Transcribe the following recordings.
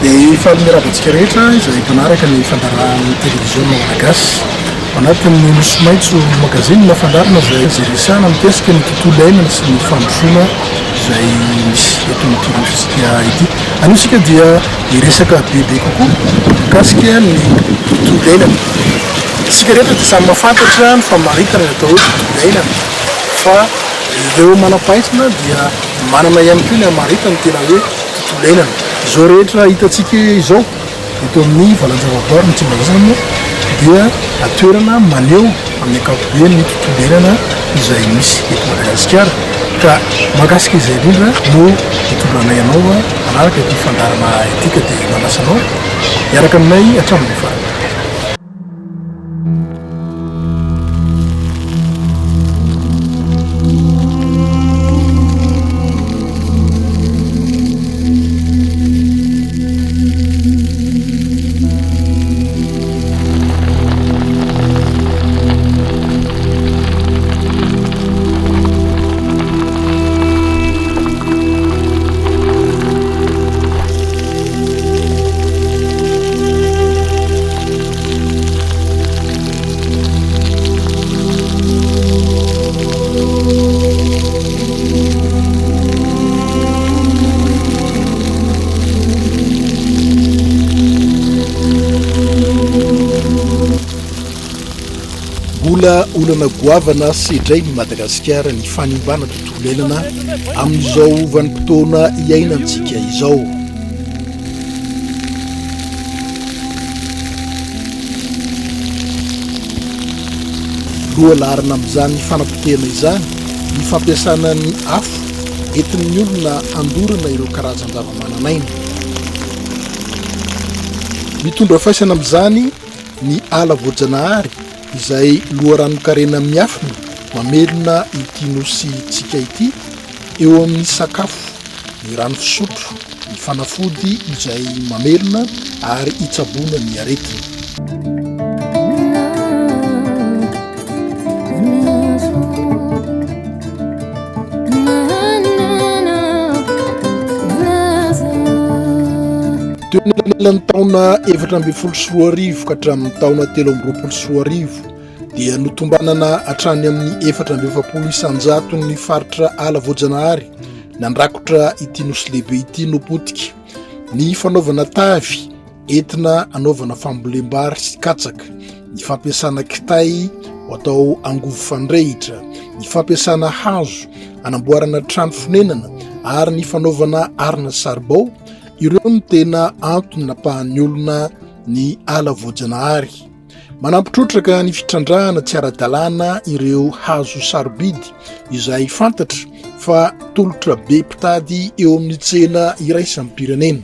dia fahamiravatsika rehetra izay mpanaraka ny fandaran'ny télévision malagasy anatin'ny Nosy Maitso magazine na fandarana izay zeresana mikasika ny tontolo iainana sy ny fandrosoana izay misy eto amin'ity ity. Anisika dia hiresaka bebe kokoa mikasika ny tontolo iainana. Isika rehetra dia samy mahafantatra ny famaritana ny atao hoe tontolo iainana fa ireo manam-pahaizana dia manana ihany koa ny hamaritana tena hoe tontolo iainana. Izao rehetra hitantsika izao eto amin'ny valan-javaboary ny Tsimbarazana moa dia atoerana maneho amin'ny ankapobeny ny tontolo iainana izay misy eto Madagasikara ka mahakasika izay indrindra no hitondranay ianao manaraka ity fandarana etika dia manasanao miaraka aminay hatramin'ny farany. Olana goavana sedray ny Madagasikara ny fanimbana tontolo iainana amin'izao vanim-potoana iainantsika izao. Lohalarina amin'izany fanapotehana izany ny fampiasana ny afo entin'ny olona andorana ireo karazan-javamananaina. Mitondra faisana amin'izany ny ala voajanahary izay loharanokarena miafina mamelona ity nositsika ity eo amin'ny sakafo, ny rano fisotro, ny fanafody izay mamelona ary hitsabona ny aretina. Teo anelan'ny taona 2014 ka hatramin'ny taona 2023 dia notombanana hatrany amin'ny 4,700 ny faritra ala voajanahary nandrakotra ity nosy lehibe ity nopotika. Ny fanaovana tavy entina anaovana fambolem-bary sy katsaka, ny fampiasana kitay ho atao angovo fandrehitra, ny fampiasana hazo anamboarana trano fonenana ary ny fanaovana arina saribao, ireo no tena antony napahan'ny olona ny ala voajanahary. Manampitrotraka ny fitrandrahana tsy ara-dalàna ireo hazo sarobidy izay fantatra fa tolotra be mpitady eo amin'ny tsena iraisan'ny pirenena.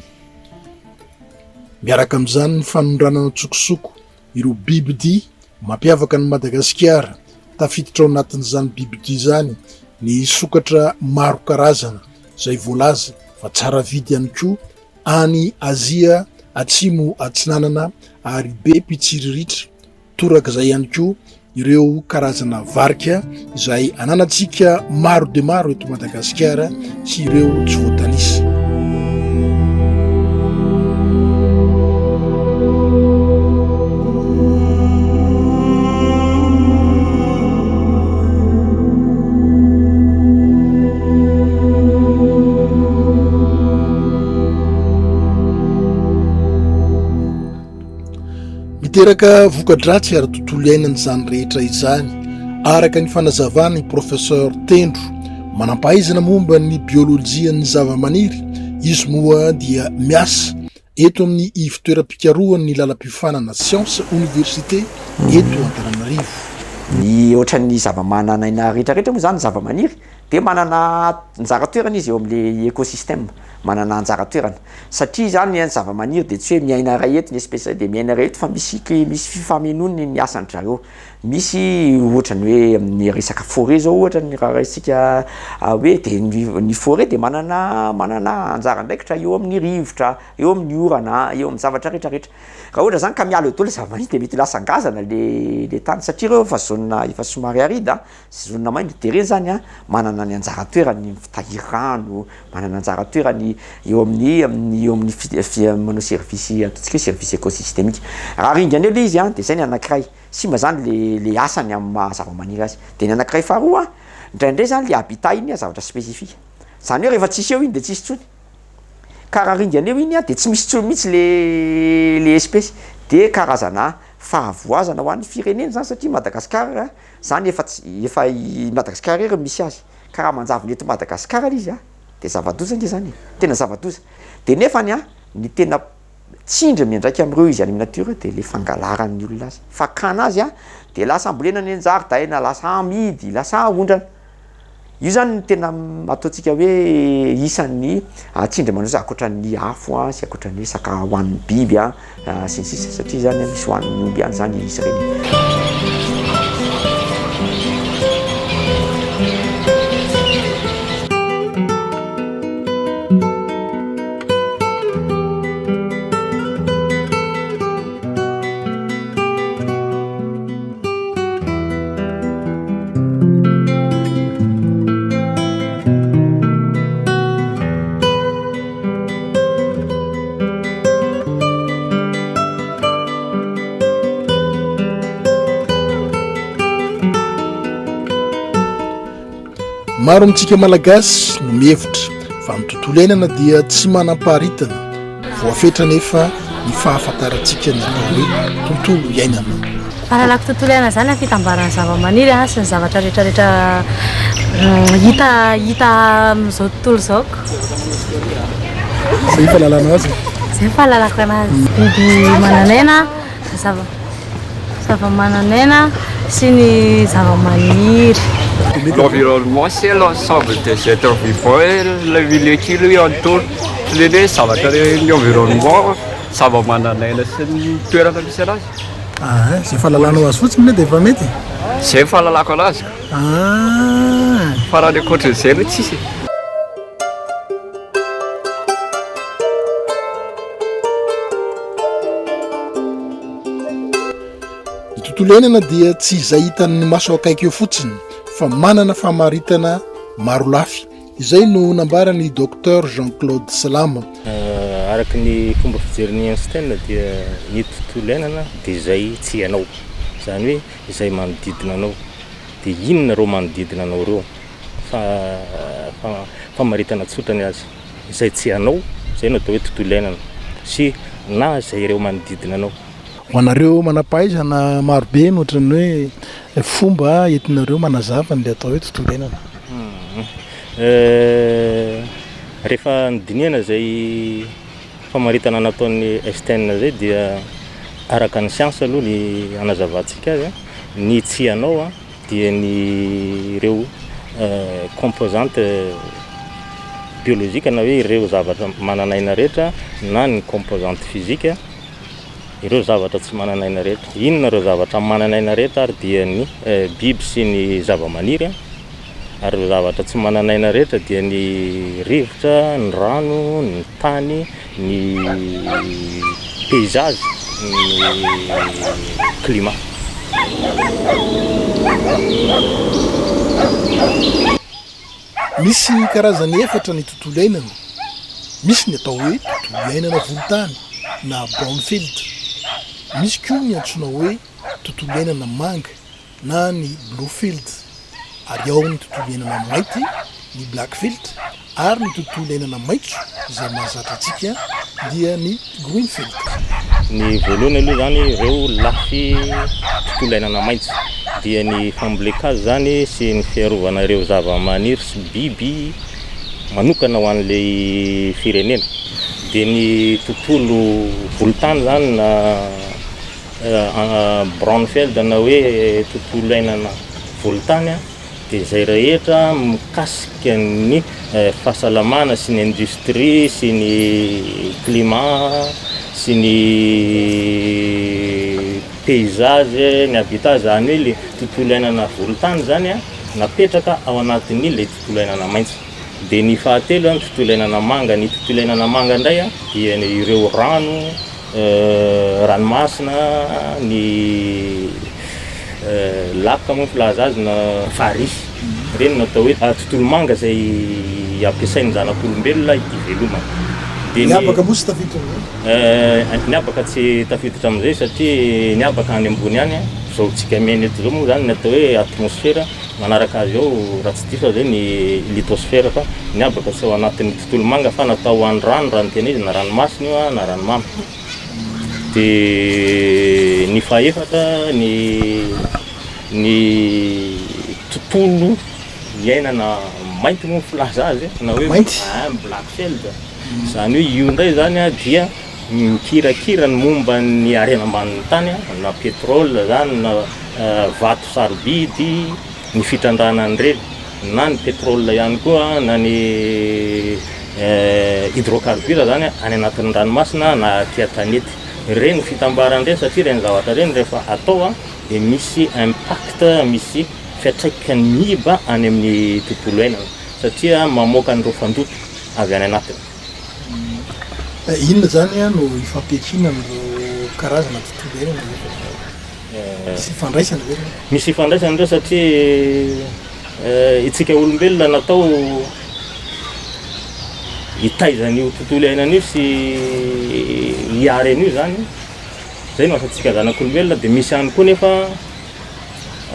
Miaraka amin'izany ny fanondranana tsokosoko ireo bibidia mampiavaka ny Madagasikara. Tafiditra ao anatin'izany bibidia izany ny sokatra maro karazana izay voalaza fa tsara vidy ihany koa any Azia atsimo atsinanana ary be mpitsiriritra. Torak'izay ihany koa ireo karazana varika izay ananantsika maro de maro eto Madagasikara sy ireo tsy voatanisa. Miteraka voka-dratsy ary tontolo iainana izany rehetra izany. Araka ny fanazavana ny professeur Tendro manam-pahaizana momba ny biolojia ny zava-maniry, izy moa dia miasa eto amin'ny ivon-toeram-pikarohan'ny lalam-piofanana siansa université eto Antananarivo. Ny ohatran'ny zava-mananaina rehetrarehetra moa zany zava-maniry dia manana anjara-toerana izy eo amin'le ekosistema, manana anjara-toerana satria zany ny zava-maniry dia tsy hoe miaina ray eto ny espèce dia miaina ray eto fa misy fifamoivoizana ny asany zareo. misy ohatrany hoe amin'ny resaka forêt zao ohatrany raha isika hoe de ny forêt de manana anjara ndraikitra eo amin'ny rivotra, eo amin'ny orana, eo amin'ny zavatra rehetrarehetra. Raha ohatra zany ka miala eo daholo zava-maniry de mety lasa ngazana le tany satria reo efa zone efa somary aride sy zone maina de reny zany manana ny anjara toerany mitahiry rano, manana anjara toerany eo amin'ny manao service ataontsika hoe service écosystémique. Raha ringana eo le izy de zay ny anankiray simba zany le asany amin'ny maha zava-maniry azy. De ny anankiray faharoa indraindray zany le habitat iny zavatra spécifique. Zany hoe rehefa tsisy eo iny de tsisy tsony. Ka raha ringana eo iny de tsy misy tsony mihitsy le espèce de karazana fahavoazana ho an'ny firenena zany satria Madagasikara zany efa Madagasikara rery misy azy. Ka raha manjavona eto Madagasikara izy de zava-doza nge zany. Tena zava-doza. De nefany ny tena tsindry miandraiky am'ireo izy any amin'ny natiora de le fangalaran'ny olona azy. Fakana azy de lasa ambolena ny anjaridaina, lasa amidy, lasa ondrana. Io zany ny tena ataontsika hoe isan'ny tsindry manao zay akoatran'ny afo sy akoatran'ny hoe saka hoan'ny biby sy ny sisa satria zany misy hoan'ny omby ihany zany izy reny. Maro amintsika malagasy no mihevitra fa amin'ny tontolo iainana dia tsy manam-paharitana voafetra nefa ny fahafantarantsika ny atao hoe tontolo iainana. Fahalalako tontolo iainana zany a fitambaran'ny zava-maniry sy ny zavatra rehetrarehetra hita amin'izao tontolo izao. Zay fahalalana azy. Zay fahalalako anazy. Biby manan'aina, zava-manan'aina sy ny zava-maniry. L'environnement, c'est l'ensemble des êtres vivants et le milieu qui lui entoure. Tous les zavatra l'environnement, zava-manan'aina sy ny toerana misy anazy. Zay fahalalana azy fotsiny de efa mety. Zay fahalalako anazy. Fa raha ny ankoatran'izay aloha tsisy. Ny tontolo iainana dia tsy izay hitan'ny maso akaiky eo fotsiny fa manana fahamaritana maro lafy. Izay no nambarany Dr Jean-Claude Salama. Araky ny fomba fijeriny Einstein dia ny tontolo iainana dia izay tsy hainao. Zany hoe izay manodidina anao. Dia inona reo manodidina anao reo? Famaritana tsotrany azy. Izay tsy hainao, izay no atao hoe tontolo iainana. Sy na izay ireo manodidina anao. Ho anareo manam-pahaizana marobe ohatran'ny hoe fomba entinareo manazava ny atao hoe tontolo iainana. Rehefa nydiniana zay famaritana nataon'ny Einstein zay dia araka ny siansa aloha ny anazavantsika azy ny tsy hainao dia ny ireo composante biolojika na hoe ireo zavatra mananaina rehetra na ny composante fizika ireo zavatra tsy mananaina rehetra. Inona ireo zavatra mananaina rehetra ary dia ny biby sy ny zava-maniry ary ireo zavatra tsy mananaina rehetra dia ny rivotra, ny rano, ny tany, ny paysage, ny climat. Misy karazany efatra ny tontolo iainana. Misy ny atao hoe tontolo iainana volontany na brownfield. Misy koa ny antsoina hoe tontolo iainana manga na ny bluefield. Ary ao ny tontolo iainana mainty, ny blackfield, ary ny tontolo iainana maitso izay mahazatra antsika dia ny greenfield. Ny voalohany aloha zany ireo lafy tontolo iainana maitso dia ny fambolekazy zany sy ny fiarovana ireo zava-maniry sy biby manokana ho an'ilay firenena. Dia ny tontolo volontany zany na brownfield na hoe tontolo iainana volontany dia izay rehetra mikasika ny fahasalamana sy ny industrie sy ny climat sy ny paysage, ny habitat, zany hoe le tontolo iainana volontany zany a napetraka ao anatin'ny le tontolo iainana maitso. Dia ny fahatelo ny tontolo iainana manga, ny tontolo iainana manga indray a dia ireo rano, ranomasina, ny laka moa filaza azy na farisy. Ireny natao hoe tontolo manga izay ampiasain'ny zanak'olombelona hivelomana. Niabaka moa sy tafiditra ny abaka tsy tafiditra am'izay satria ny abaka any ambony any zao tsika mena eto zao moa zany ny atao hoe atmosfera, manaraka azy ao raha tsy diso zay ny litosfera, fa ny abaka tsy ao anatin'ny tontolo manga fa natao any rano raha ny tena izy na ranomasina io na ranomamy. Dia ny fahaefatra ny tontolo iainana mainty moa filaza azy na hoe black field. Zany hoe io indray zany a dia mikirakira ny momba ny arena ambanin'ny tany na pétrole zany na vato sarobidy ny fitrandrana ny reny na ny pétrole ihany koa na ny hydrocarbure zany any anatin'ny ranomasina na tia-tanety. Reny fitambarany reny satria reny zavatra reny rehefa atao dia misy impact, misy fiatraikany miba any amin'ny tontolo iainana satria mamoaka an'ireo fandoto avy any anatiny. Inona zany no ifampiakiana amin'ireo karazana tontolo iainana? Misy ifandraisana ve? Misy ifandraisana indreo satria itsika olombelona natao hitaizan'io tontolo iainana io sy hiary an'io zany. Zay no asantsika zanak'olombelona. Dia misy ihany koa nefa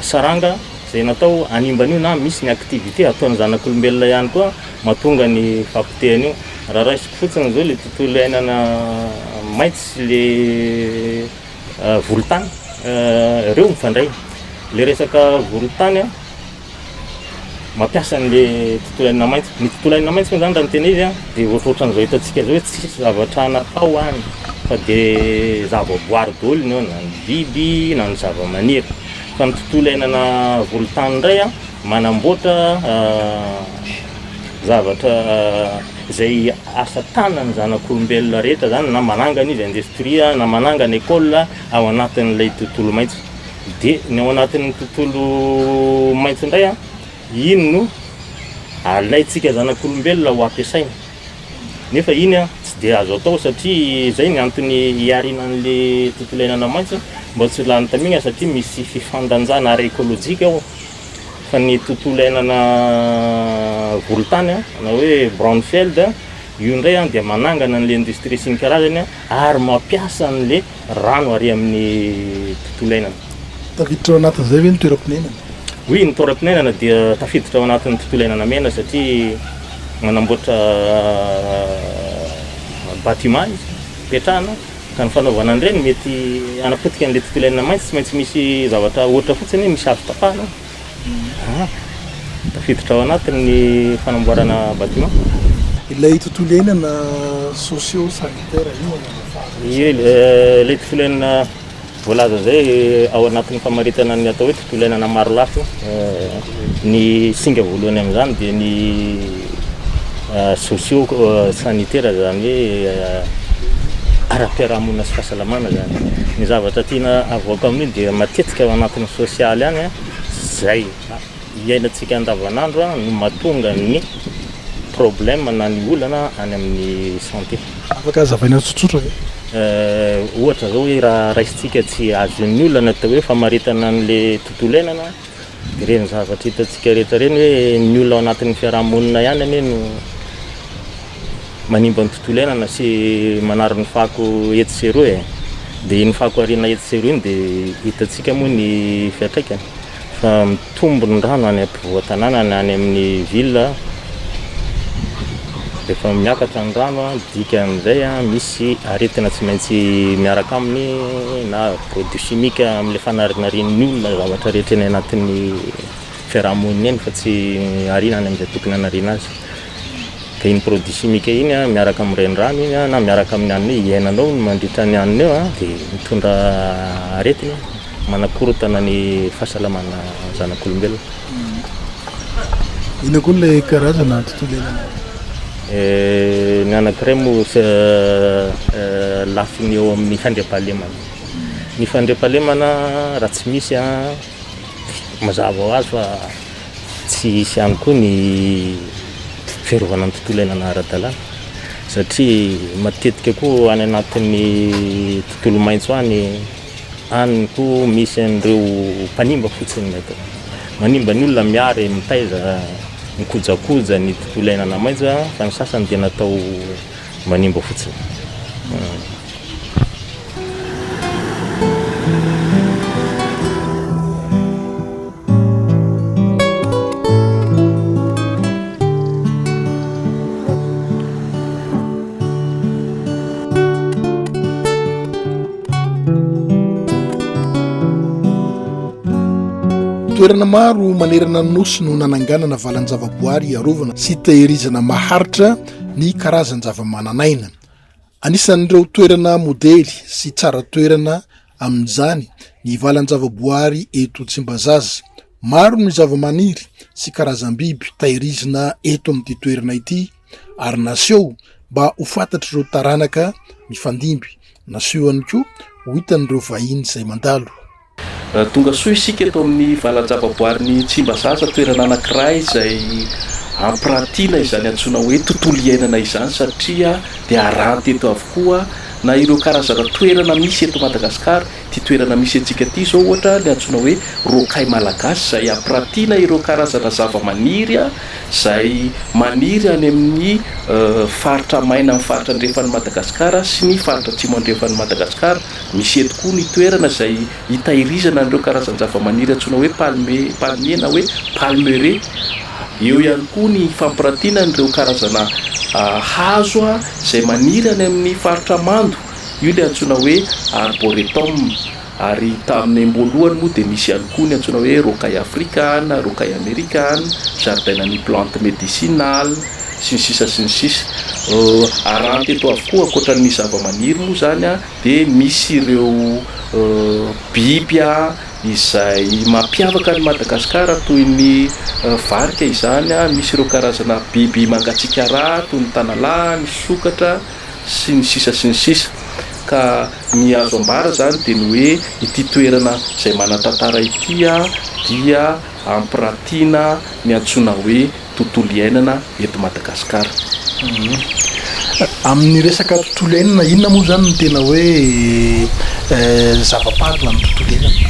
saranga izay natao animban'io na misy ny activité ataon'ny zanak'olombelona ihany koa mahatonga ny fampitehany io. Raha raisiko fotsiny zao le tontolo iainana maitso sy le volontany, ireo mifandray. Le resaka volontany mampiasa an'le tontolo iainana maitso. Ny tontolo iainana maitso moa zany raha ny tena izy dia ohatrohatran'izao hitantsika zao hoe tsisy zavatra natao any fa dia zavaboary daholo ny ao, na ny biby na ny zavamaniry. Fa ny tontolo iainana volontany indray manamboatra zavatra izay asa tanany zanak'olombelona rehetra zany, na manangana izy industrie na manangana école ao anatin'ilay tontolo maitso. Dia ny ao anatin'ny tontolo maitso indray iny no alaintsika zanak'olombelona ho ampiasaina. Nefa iny tsy dia azo atao satria izay ny antony hiarinan'le tontolo iainana maitso mba tsy ho lany tamina satria misy fifandanjana ara-ekôlôjika ao. Fa ny tontolo iainana volontany na hoe brownfield io indray dia manangana an'le industrie sy ny karazany ary mampiasa an'le rano ary amin'ny tontolo iainana. Tafiditra ao anatin'izay ve ny toeram-pinenana? Oui, ny toeram-pinenana dia tafiditra ao anatin'ny tontolo iainana mena satria manamboatra bâtiment izy petrahana ka ny fanaovana an'ireny mety hanapotika an'le tontolo iainana maitso, tsy maintsy misy zavatra ohatra fotsiny misy azo tapahana. Tafiditra ao anatin'ny fanamboarana bâtiment. Ilay tontolo iainana socio-sanitaire io ilay tontolo iainana voalaza zay ao anatin'ny famaritana ny atao hoe tontolo iainana maro lafo. Ny singa voalohany amin'izany dia ny socio-sanitaire zany hoe ara-piarahamonina sy fahasalamana zany. Ny zavatra tiana avoaka amin'iny dia matetika ao anatin'ny sosialy any zay iainantsika andavanandro no mahatonga ny problème na ny olana any amin'ny santé. Afaka hazavaina tsotsotra ve? Ohatra zao hoe raha raisitsika tsy azon'ny olana atao hoe famaritana an'le tontolo iainana dia reny zavatra hitantsika rehetra reny hoe ny olona ao anatin'ny fiarahamonina ihany ane no manimba ny tontolo iainana sy manaro ny fako eto sy eroa dia iny fako arina eto sy eroa iny dia hitantsika moa ny fiatraikany fa mitombo ny rano any ampivoan-tanàna na any amin'ny ville. Rehefa miakatra ny rano dika amin'izay misy aretina tsy maintsy miaraka aminy na produit chimique amin'ilay fanarinarin'ny olona zavatra rehetra ny anatin'ny fiarahamonina eny fa tsy arinany amin'izay tokony hanarina azy. Ka iny produit chimique iny miaraka amin'ny renirano iny na miaraka amin'ny anina iainanao no mandritra ny anina eo dia mitondra aretina manakorotana ny fahasalamana zanak'olombelona. Ina koa ilay karazana tontolo iainana? Ny anankiray moa lafiny eo amin'ny fandriam-pahalemana. ny fandriam-pahalemana raha tsy misy mazava ho azy fa tsy hisy ihany koa ny fiarovana ny tontolo iainana ara-dalàna satria matetika koa any anatin'ny tontolo maitso any koa misy an'ireo mpanimba fotsiny mety manimba ny olona miary mitaiza mikojakoja ny tontolo iainana maitso fa ny sasany dia natao manimba fotsiny. toerana maro manerana ny nosy no nananganana valan-javaboary arovana sy tehirizana maharitra ny karazan-javamananaina. Anisan'ireo toerana modely sy tsara toerana amin'izany ny valan-javaboary eto Tsimbazaza. Maro ny zavamaniry sy karazam-biby tahirizina eto amin'ity toerana ity ary naseho mba ho fantatr'ireo taranaka mifandimby. Naseho ihany koa ho hitan'ireo vahiny izay mandalo. Tonga soa isika eto amin'ny valan-javaboarin'ny Tsimbazaza, toerana anankiray izay ampiratiana izany antsoina hoe tontolo iainana izany satria dia aranty eto avokoa na ireo karazana toerana misy eto Madagasikara. Ty toerana misy antsika ty zao ohatra ny antsoina hoe rokay malagasy izay ampiratiana ireo karazana zavamaniry izay maniry any amin'ny faritra maina amin'ny faritra andrefan'ny Madagasikara sy ny faritra atsimo andrefan'ny Madagasikara. Misy eto koa ny toerana izay hitahirizana ireo karazana zavamaniry antsoina hoe palmier na hoe palmeret. Eo ihany koa ny fampiratiana ireo karazana hazo izay maniry any amin'ny faritra mando, io le antsoina hoe arboretum. Ary tamin'ny amboalohany moa dia misy ihany koa ny antsoina hoe rokay africana, rokay americana, jardin ny plante médicinale sy ny sisa sy ny sisa. Aranty eto avokoa ankoatran'ny zavamaniry moa zany dia misy ireo biby izay mampiavaka ny Madagasikara toy ny varika izany. Misy ireo karazana biby mangatsiaka rà toy ny tanalahy, ny sokatra sy ny sisa sy ny sisa. Ka ny azo ambara zany dia ny hoe ity toerana izay manatantara ity dia ampiratiana ny antsoina hoe tontolo iainana eto Madagasikara. Amin'ny resaka tontolo iainana inona moa zany no tena hoe zavapaty amin'ny tontolo iainana?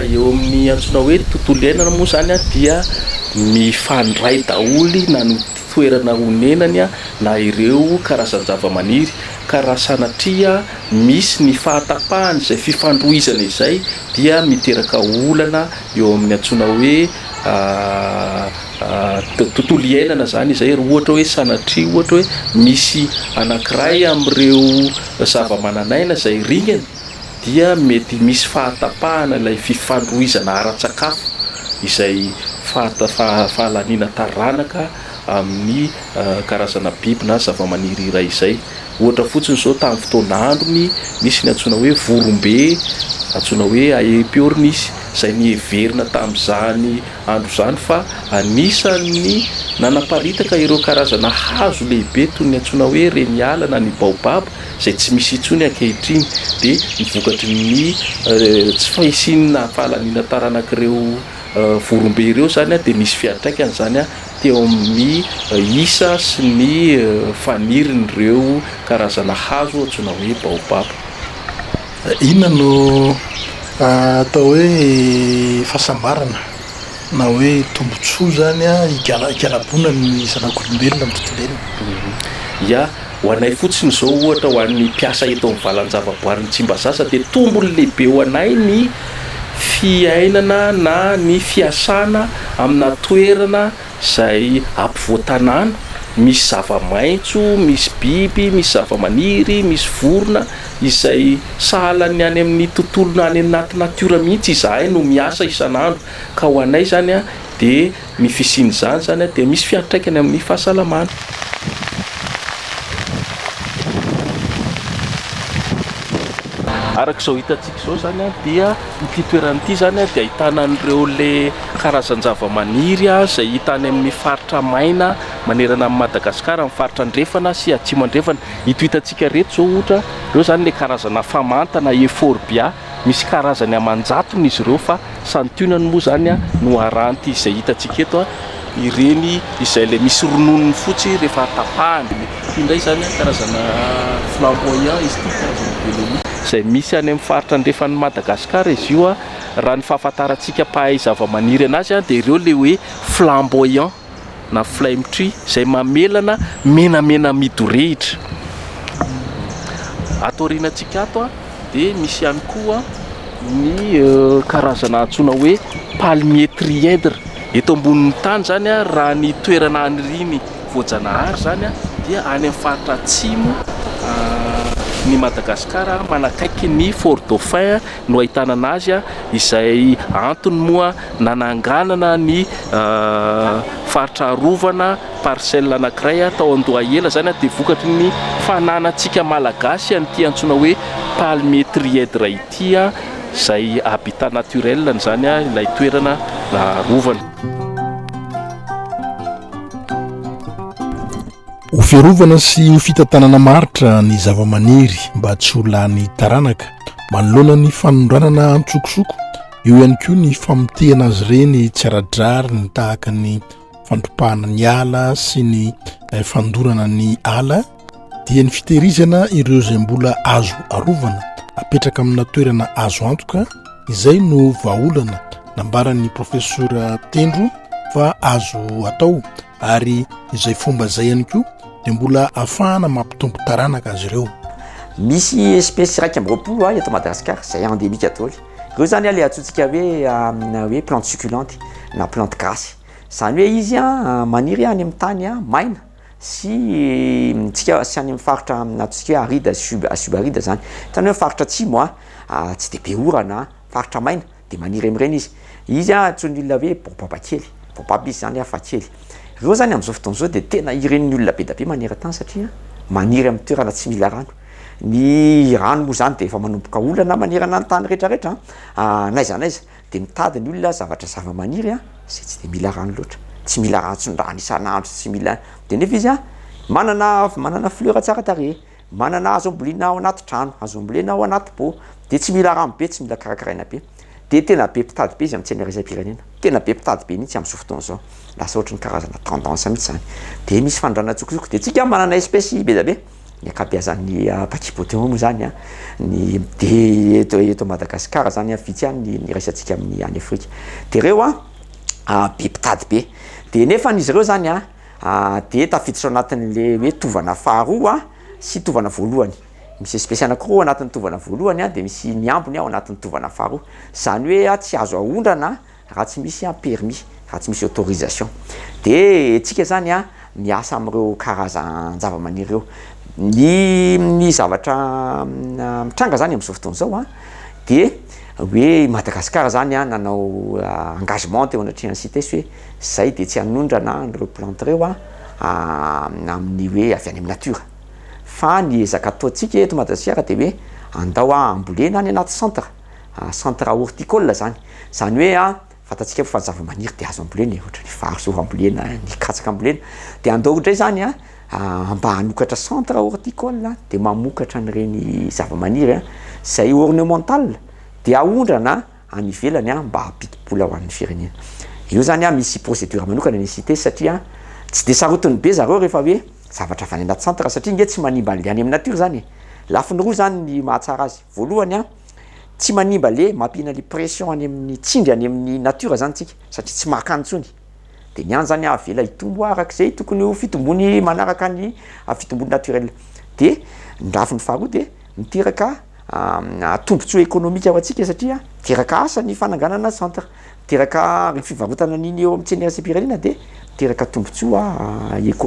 Eo amin'ny antsoina hoe tontolo iainana moa zany dia mifandray daholy na ny toerana honenany na ireo karazan-javamaniry, ka raha sanatria misy ny fahatapahany izay fifandrohizana izay dia miteraka olana eo amin'ny antsoina hoe tontolo iainana zany izay. Ohatra hoe sanatria ohatra hoe misy anankiray amin'ireo zavamananaina izay ringana dia mety misy fahatapahana ilay fifandrohizana ara-tsakafo izay fahalaniana taranaka amin'ny karazana biby na zavamaniry iray izay. Ohatra fotsiny zao tamin'ny fotoan'androny misy ny antsoina hoe vorombe, antsoina hoe aepiornis izay nieverina tamin'izany andro izany fa anisan'ny nanaparitaka ireo karazana hazo lehibe toy ny antsoina hoe reniala na ny baobab izay tsy misy intsony ankehitriny. Dia nivokatry ny tsy fahisinina fahalaniana taranak'ireo vorombe ireo zany dia misy fiantraikany zany teo amin'ny isa sy ny fanirin'ireo karazana hazo antsoina hoe baobab. Inona no atao hoe fahasambarana na hoe tombotsoa zany ikalabona ny zanak'olombelona amin'ny tontolo iainana? Ho anay fotsiny zao ohatra ho an'ny mpiasa eto amin'ny valan-javaboarin'ny Tsimbazaza dia tombony lehibe ho anay ny fiainana na ny fiasana amina toerana izay ampivoan-tanàna. Misy zava-maitso, misy biby, misy zavamaniry, misy vorona izay sahalany any amin'ny tontolo any anaty natiora mihitsy izahay no miasa isan'andro. Ka ho anay zany dia ny fisiany izany zany dia misy fiantraikany amin'ny fahasalamana. arak'izao hitantsika zao zany a dia ity toeran'ity zany a dia ahitana an'ireo le karazan-java-maniry a zay hitany amin'ny faritra maina manerana amin'ny Madagasikara amin'ny faritra andrefana sy atsimo andrefana. Ito hitantsika reto zao ohatra reo zany le karazana famantana euphorbia, misy karazany amanjatony izy ireo fa santionany moa zany a no aranty izay hitantsika eto a ireny izay le misy rononony fotsy rehefa tapahany. Indray zany a karazana flamboyant izy ity karazana belonie izay misy any amin'ny faritra andrefan'ny Madagasikara izy io a. Raha ny fahafantarantsika mpahay zava-maniry anazy a dia ireo le hoe flamboyant na flame tree izay mamelana menamena midorehitra. Ato aorianantsika ato a dia misy ihany koa ny karazana antsoina hoe palmier trièdre. Eto ambonin'ny tany zany a raha ny toerana aniriny voajanahary zany a dia any amin'ny faritra atsimo ny Madagasikara manakaiky ny Fort Dauphin no ahitana anazy a, izay antony moa nananganana ny faritra arovana parcelle anankiray tao Andohahela zany a dia vokatry ny fananantsika malagasy an'ity antsoina hoe palmier trièdre ity a, izay habitat naturel zany a ilay toerana rovana. Ho fiarovana sy ho fitantanana maritra ny zava-maniry mba tsy ho lany taranaka manoloana ny fanondranana antsokosoko, eo ihany koa ny famotehana azy ireny tsy ara-drary ny tahaka ny fandropahana ny ala sy ny fandorana ny ala, dia ny fitehirizana ireo izay mbola azo arovana apetraka amina toerana azo antoka, izay no vahaolana nambaran'ny profesora Tendro fa azo atao, ary izay fomba izay ihany koa dia mbola ahafahana mampitombo taranaka azy ireo. Misy espèce raiky amby roapolo eto Madagasikara izay endémique atao. Ireo zany le atsotsika hoe plante succulente na plante grasse. Zany hoe izy maniry any amin'ny tany maina sy tsika sy any amin'ny faritra atsotsika hoe aride subaride zany. Tany hoe faritra atsimo tsy dia be orana, faritra maina dia maniry amin'ireny izy. Izy antsoin'ny olona hoe baobab kely, baobab izy zany hafa kely. Ireo zany amin'izao fotoana izao dia tena iren'ny olona be da be maniry tany satria maniry amin'ny toerana tsy mila rano. Ny rano moa zany dia efa manomboka olana manirana ny tany rehetrarehetra, naiza dia mitady ny olona zava-maniry izay tsy dia mila rano loatra, tsy mila rano isan'andro, tsy mila. Dia nefa izy manana fleur tsara tarehy, manana azo ambolena ao anaty trano, azo ambolena ao anaty pot, dia tsy mila rano be, tsy mila karakaraina be. Dia tena be mpitady be izy amin'ny tsena raisam-pirenena, tena be mpitady be mihitsy amin'izao fotoana izao, lasa ohatry ny karazana tendance mihitsy zany. Dia misy fandrana tsokosoko, dia tsika manana espèce be da be, ny akabeazan'ny paquibotéon moa zany ny de eto Madagasikara zany vitsy ny raisantsika amin'ny any Afrika. Dia ireo be mpitady be. Dia nefa n'izy ireo zany dia tafiditra anatin'le hoe tovana faharoa sy tovana voalohany. Misy espèce anankiroa anatin'ny tovana voalohany dia misy ny ambony ao anatin'ny tovana faharoa. Zany hoe tsy azo ahondrana raha tsy misy permis, raha tsy misy autorisation. Dia tsika zany miasa amin'ireo karazan-java-maniry ireo. Ny zavatra mitranga zany amin'izao fotoana izao dia hoe Madagasikara zany nanao engagement teo anatrehany sitesy hoe zay dia tsy hanondrana ireo plante ireo amin'ny hoe avy any amin'ny natiora. Fa ny ezaka ataontsika eto Madagasikara dia hoe andao ambolena any anaty centre horticole zany. Zany hoe fantatsika fa zava-maniry dia azo ambolena, ohatra ny vary zao ambolena, ny katsaka ambolena. Dia andao indray zany mba hanokatra centre horticole dia mamokatra an'ireny zava-maniry izay ornemental dia ahondrana any ivelany mba hampidi-bola ho an'ny firenena. Io zany misy procédure manokana ny cité satria tsy dia sarotiny be zareo rehefa hoe zavatra avy any anaty centre satria nge tsy manimba le any amin'ny natiora zany. Lafiny roa zany ny mahatsara azy. Voalohany tsy manimba le mampihina le pression any amin'ny tsindry any amin'ny natiora zany tsika satria tsy makany tsony. Dia niany zany avela hitombo arak'izay tokony ho fitombony manaraka ny fitombony naturel. Dia ny rafiny faharoa dia miteraka tombontsoa économique ao antsika satria teraka asa ny fananganana centre, teraka fivarotana n'iny eo amin'ny tsena raisam-pirenena dia teraka tombontsoa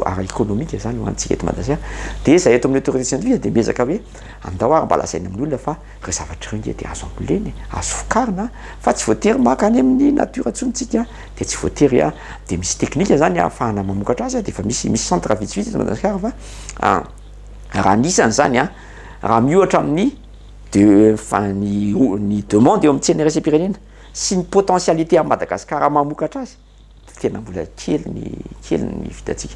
ara-économique zany ho antsika eto Madagasikara. Dia zay eto amin'ny autorité scientifique dia miezaka hoe andao mba lazaina amin'ny olona fa ireo zavatra ireo dia azo ambolena, azo fokarina fa tsy voatery maka any amin'ny natiora tsontsika, dia tsy voatery dia misy teknika zany ahafahana mamokatra azy dia efa misy centre vitsivitsy eto Madagasikara fa raha anisany zany raha miohatra amin'ny ny demande eo amin'ntsena iraisam-pirenena sy ny potentialité a Madagasikara mamokatra azy tena mbola kely ny vitantsika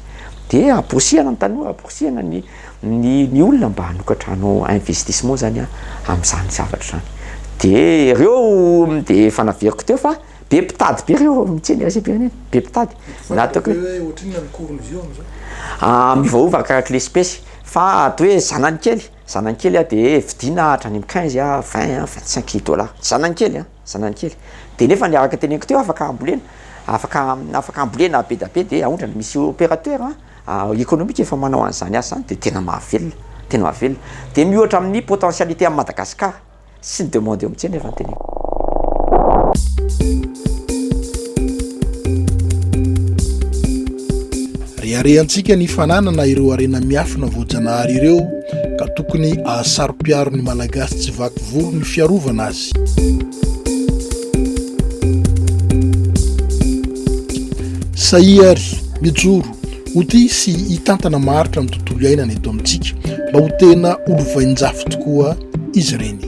de aporosihana ny tanoa aporosihana ny olona mba hanokatrano investissement zany amin'izany zavatra zany de reo de fanaveriko teo fa be mpitady be reo mitsena iraisam-pirenena be mpitady nataoko mivaova karak l'espèce fa atao hoe zanany kely de vidina hatrany amin'ny 15 $20 zanany kely de nefa ny araka teneniko teo afaka ambolena be da be de aondrana misy opérateur économique efa manao an'izany asa zany de tena mahavelona de mihoatra amin'ny potentialité amin'ny Madagasikara sy ny demande eo amin'tsena efa teneniko. Reharehantsika ny fananana ireo arena miafina voajanahary ireo ka tokony ahasaro-piaro ny malagasy tsy vaky volo ny fiarovana azy. Sahiary mijoro hoty sy hitantana maritra ny tontolo iainana eto amintsika mba ho tena olo vainjafy tokoa izy ireny.